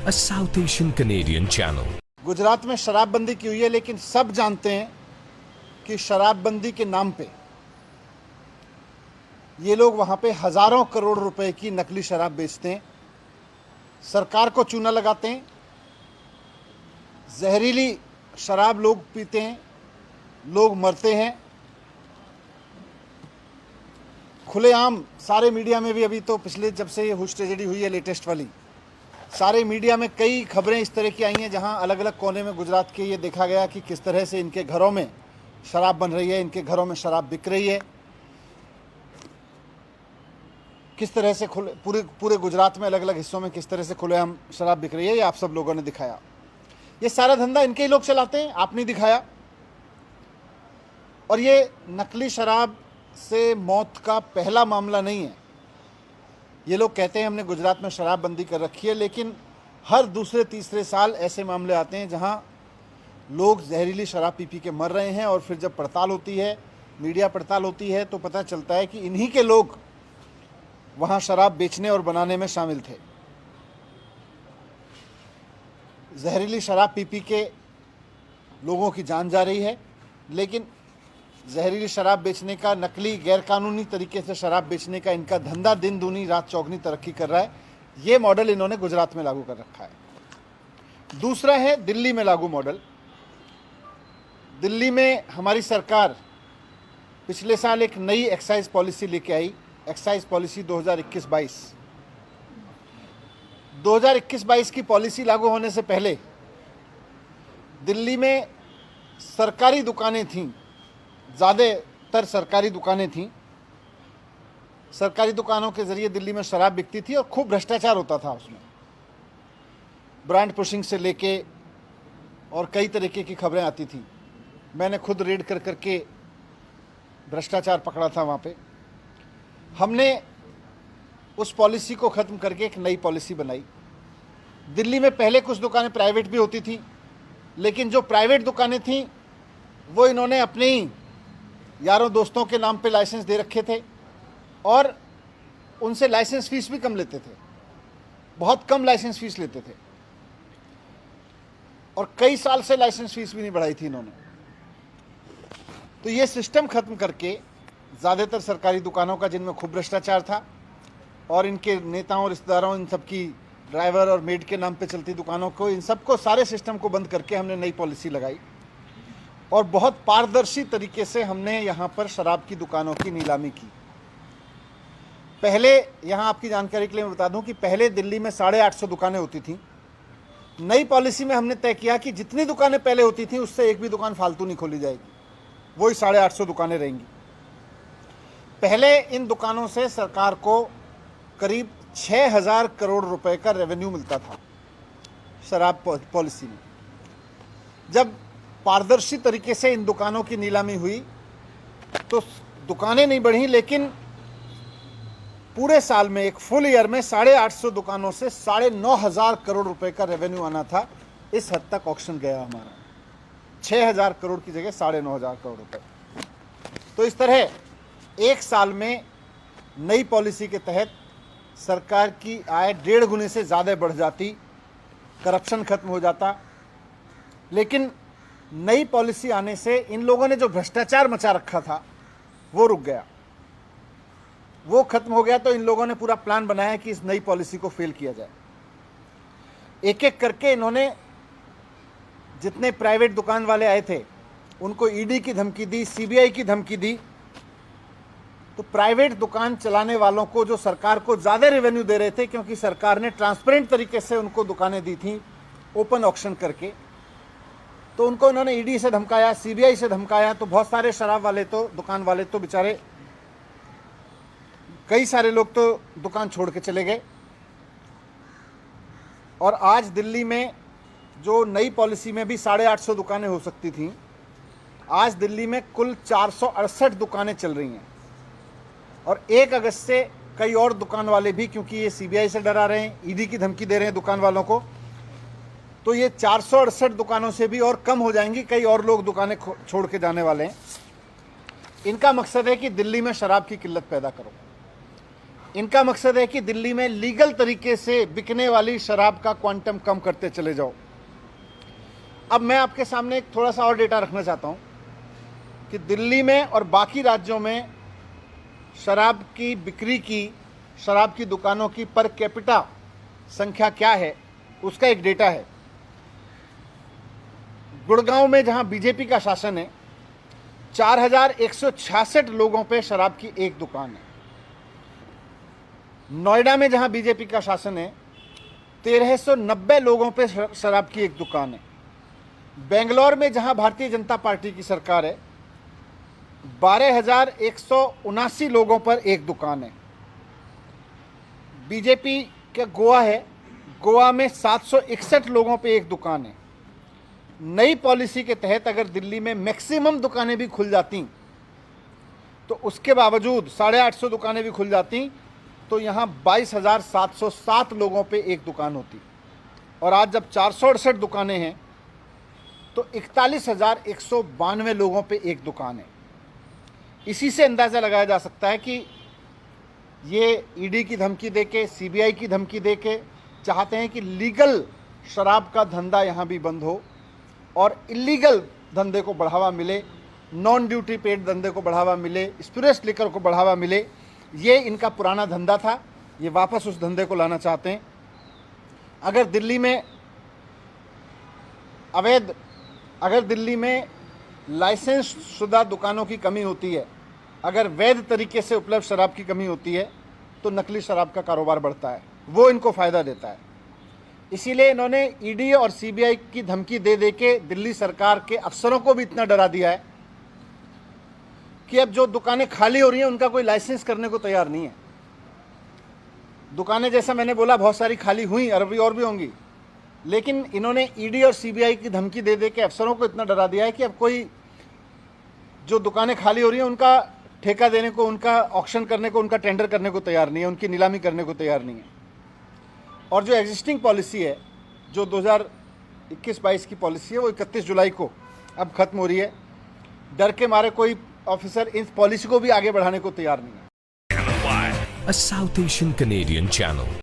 a South Asian Canadian channel. Gujarat में शराबबंदी की हुई है, लेकिन सब जानते हैं कि शराबबंदी के नाम पे ये लोग वहाँ पे हज़ारों करोड़ रुपए की नकली शराब बेचते हैं, सरकार को चूना लगाते हैं, जहरीली शराब लोग पीते हैं, लोग मरते हैं। खुलेआम सारे मीडिया में भी, अभी तो पिछले जब से ये हुश ट्रेजेडी हुई है लेटेस्ट वाली, सारे मीडिया में कई खबरें इस तरह की आई हैं जहां अलग अलग कोने में गुजरात के ये देखा गया कि किस तरह से इनके घरों में शराब बन रही है, इनके घरों में शराब बिक रही है, किस तरह से पूरे गुजरात में अलग अलग हिस्सों में किस तरह से खुलेआम शराब बिक रही है। ये आप सब लोगों ने दिखाया। ये सारा धंधा इनके ही लोग चलाते हैं, आपने दिखाया। और ये नकली शराब से मौत का पहला मामला नहीं है। ये लोग कहते हैं हमने गुजरात में शराबबंदी कर रखी है, लेकिन हर दूसरे तीसरे साल ऐसे मामले आते हैं जहां लोग जहरीली शराब पी पी के मर रहे हैं। और फिर जब पड़ताल होती है, मीडिया पड़ताल होती है, तो पता चलता है कि इन्हीं के लोग वहां शराब बेचने और बनाने में शामिल थे। जहरीली शराब पी पी के लोगों की जान जा रही है, लेकिन जहरीली शराब बेचने का, नकली गैरकानूनी तरीके से शराब बेचने का इनका धंधा दिन दूनी रात चौगनी तरक्की कर रहा है। ये मॉडल इन्होंने गुजरात में लागू कर रखा है। दूसरा है दिल्ली में लागू मॉडल। दिल्ली में हमारी सरकार पिछले साल एक नई एक्साइज पॉलिसी लेके आई, एक्साइज पॉलिसी 2021-22। 2021-22 की पॉलिसी लागू होने से पहले दिल्ली में सरकारी दुकानें थीं, ज़्यादातर सरकारी दुकानें थीं। सरकारी दुकानों के ज़रिए दिल्ली में शराब बिकती थी और खूब भ्रष्टाचार होता था उसमें, ब्रांड पुशिंग से लेके और कई तरीके की खबरें आती थी। मैंने खुद रेड कर करके भ्रष्टाचार पकड़ा था वहाँ पे। हमने उस पॉलिसी को ख़त्म करके एक नई पॉलिसी बनाई। दिल्ली में पहले कुछ दुकानें प्राइवेट भी होती थी, लेकिन जो प्राइवेट दुकानें थीं वो इन्होंने अपने ही यारों दोस्तों के नाम पे लाइसेंस दे रखे थे और उनसे लाइसेंस फीस भी कम लेते थे, बहुत कम लाइसेंस फीस लेते थे। और कई साल से लाइसेंस फीस भी नहीं बढ़ाई थी इन्होंने। तो ये सिस्टम ख़त्म करके ज़्यादातर सरकारी दुकानों का, जिनमें खूब भ्रष्टाचार था, और इनके नेताओं, रिश्तेदारों, इन सब की ड्राइवर और मेड के नाम पे चलती दुकानों को, इन सबको, सारे सिस्टम को बंद करके हमने नई पॉलिसी लगाई और बहुत पारदर्शी तरीके से हमने यहाँ पर शराब की दुकानों की नीलामी की। पहले, यहाँ आपकी जानकारी के लिए मैं बता दूं कि पहले दिल्ली में 850 दुकानें होती थीं। नई पॉलिसी में हमने तय किया कि जितनी दुकानें पहले होती थीं उससे एक भी दुकान फालतू नहीं खोली जाएगी, वही 850 दुकानें रहेंगी। पहले इन दुकानों से सरकार को करीब 6000 करोड़ रुपए का रेवेन्यू मिलता था शराब पॉलिसी में। जब पारदर्शी तरीके से इन दुकानों की नीलामी हुई तो दुकानें नहीं बढ़ी, लेकिन पूरे साल में, एक फुल ईयर में 850 दुकानों से 9500 करोड़ रुपए का रेवेन्यू आना था। इस हद तक ऑक्शन गया हमारा, 6000 करोड़ की जगह 9500 करोड़ रुपए। तो इस तरह एक साल में नई पॉलिसी के तहत सरकार की आय 1.5 गुने से ज़्यादा बढ़ जाती, करप्शन खत्म हो जाता। लेकिन नई पॉलिसी आने से इन लोगों ने जो भ्रष्टाचार मचा रखा था वो रुक गया, वो खत्म हो गया। तो इन लोगों ने पूरा प्लान बनाया कि इस नई पॉलिसी को फेल किया जाए। एक एक करके इन्होंने जितने प्राइवेट दुकान वाले आए थे उनको ईडी की धमकी दी, सीबीआई की धमकी दी। तो प्राइवेट दुकान चलाने वालों को, जो सरकार को ज़्यादा रेवेन्यू दे रहे थे, क्योंकि सरकार ने ट्रांसपेरेंट तरीके से उनको दुकानें दी थी ओपन ऑक्शन करके, तो उनको इन्होंने ईडी से धमकाया, सीबीआई से धमकाया। तो बहुत सारे शराब वाले तो, दुकान वाले तो बेचारे, कई सारे लोग तो दुकान छोड़ के चले गए। और आज दिल्ली में जो नई पॉलिसी में भी 850 दुकानें हो सकती थीं, आज दिल्ली में कुल 468 दुकानें चल रही हैं। और 1 अगस्त से कई और दुकान वाले भी, क्योंकि ये सीबीआई से डरा रहे हैं, ईडी की धमकी दे रहे हैं दुकान वालों को, तो ये 468 दुकानों से भी और कम हो जाएंगी। कई और लोग दुकानें छोड़ के जाने वाले हैं। इनका मकसद है कि दिल्ली में शराब की किल्लत पैदा करो। इनका मकसद है कि दिल्ली में लीगल तरीके से बिकने वाली शराब का क्वांटम कम करते चले जाओ। अब मैं आपके सामने एक थोड़ा सा और डेटा रखना चाहता हूं कि दिल्ली में और बाकी राज्यों में शराब की बिक्री की, शराब की दुकानों की पर कैपिटा संख्या क्या है, उसका एक डेटा है। गुड़गांव में जहां बीजेपी का शासन है 4166 लोगों पे शराब की एक दुकान है। नोएडा में जहां बीजेपी का शासन है 1390 लोगों पे शराब की एक दुकान है। बेंगलोर में जहां भारतीय जनता पार्टी की सरकार है 12,179 लोगों पर एक दुकान है। बीजेपी का गोवा है, गोवा में 761 लोगों पे एक दुकान है। नई पॉलिसी के तहत अगर दिल्ली में मैक्सिमम दुकानें भी खुल जाती तो उसके बावजूद 850 दुकानें भी खुल जाती तो यहाँ 22,707 लोगों पे एक दुकान होती, और आज जब 468 दुकानें हैं तो 41,192 लोगों पे एक दुकान है। इसी से अंदाज़ा लगाया जा सकता है कि ये ईडी की धमकी देके, सीबीआई की धमकी देके चाहते हैं कि लीगल शराब का धंधा यहाँ भी बंद हो और इलीगल धंधे को बढ़ावा मिले, नॉन ड्यूटी पेड धंधे को बढ़ावा मिले, स्पिरिट्स लिकर को बढ़ावा मिले। ये इनका पुराना धंधा था, ये वापस उस धंधे को लाना चाहते हैं। अगर दिल्ली में लाइसेंस शुदा दुकानों की कमी होती है, अगर वैध तरीके से उपलब्ध शराब की कमी होती है तो नकली शराब का कारोबार बढ़ता है, वो इनको फ़ायदा देता है। इसीलिए इन्होंने ईडी और सीबीआई की धमकी दे दे के दिल्ली सरकार के अफसरों को भी इतना डरा दिया है कि अब जो दुकानें खाली हो रही हैं उनका कोई लाइसेंस करने को तैयार नहीं है। दुकानें जैसा मैंने बोला बहुत सारी खाली हुई, अरबी और भी होंगी, लेकिन इन्होंने ईडी और सीबीआई की धमकी दे दे के अफसरों को इतना डरा दिया है कि अब कोई जो दुकानें खाली हो रही हैं उनका ठेका देने को, उनका ऑक्शन करने को, उनका टेंडर करने को तैयार नहीं है, उनकी नीलामी करने को तैयार नहीं है। और जो एग्जिस्टिंग पॉलिसी है, जो 2021-22 की पॉलिसी है, वो 31 जुलाई को अब खत्म हो रही है। डर के मारे कोई ऑफिसर इस पॉलिसी को भी आगे बढ़ाने को तैयार नहीं है। A South Asian Canadian channel.